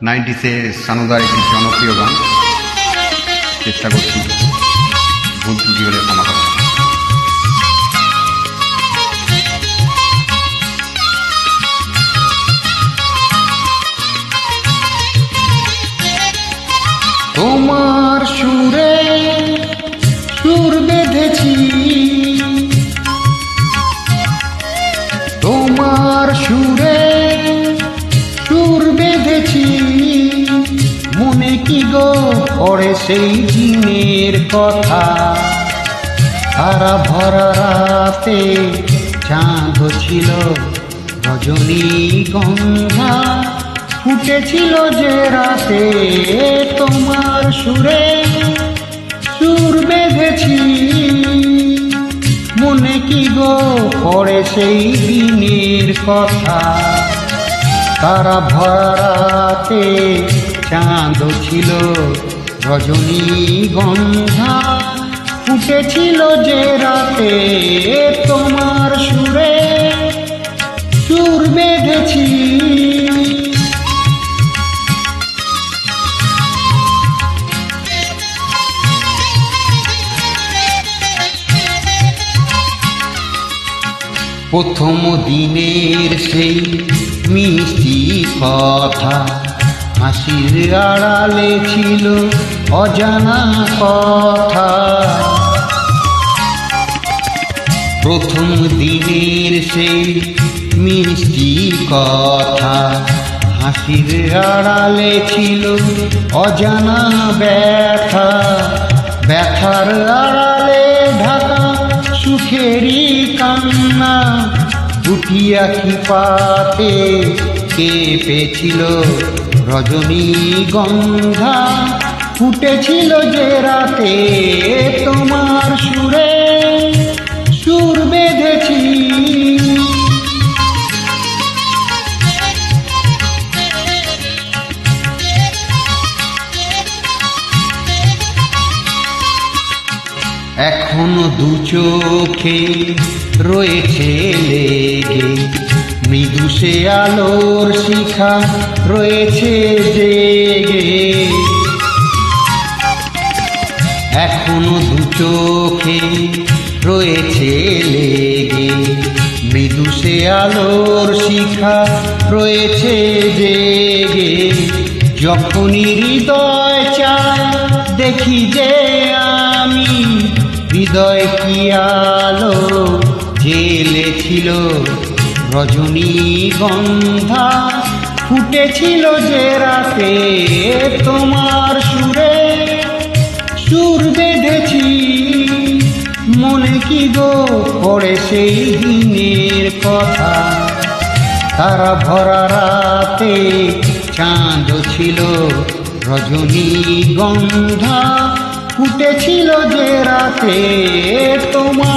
90s সানুদার একটি জনপ্রিয় গান। চেষ্টা করছি, ভুল ত্রুটি হলে ক্ষমা করবেন। তোমার সুরে সুর বেঁধেছি, তোমার সুরে সুর বেঁধেছি, মনে কি গো পড়ে সেই দিনের কথা। তারা ভরা রাতে চাঁদ ছিল, রজনীগন্ধা ফুটেছিল যে রাতে। তোমার সুরে সুর বেঁধেছি, মনে কি গো পড়ে সেই দিনের কথা। তারা ভরা রাতে চাঁদ ছিল, রজনীগন্ধা ফুটেছিল যে রাতে। তোমার সুরে সুর বেঁধেছি। প্রথম দিনের সেই মিষ্টি কথা, হাসির আড়ালে ছিল অজানা কথা। প্রথম দিনের সেই মিষ্টি কথা, হাসির আড়ালে ছিল অজানা ব্যথা। ব্যথার আড়ালে ঢাকা সুখেরই কান্না, দুটি আঁখি পাতে কেঁপেছিল রজনীগন্ধা ফুটেছিল যে রাতে। তোমার সুরে সুর বেঁধেছি। এখনো দু চোখে রয়েছে লেগে, মৃদু সে আলোর শিখা রয়েছে জেগে। এখনো দু চোখে রয়েছে লেগে, মৃদু সে আলোর শিখা রয়েছে জেগে। যখনই হৃদয় চায় দেখি যে আমি, হৃদয় কি আলো জেলেছিল, রজনীগন্ধা ফুটেছিল যে রাতে। তোমার সুরে সুর বেঁধেছি, মনে কি গো পড়ে সেই দিনের কথা। তারা ভরা রাতে চাঁদ ছিল, রজনীগন্ধা ফুটেছিল যে রাতে। তোমার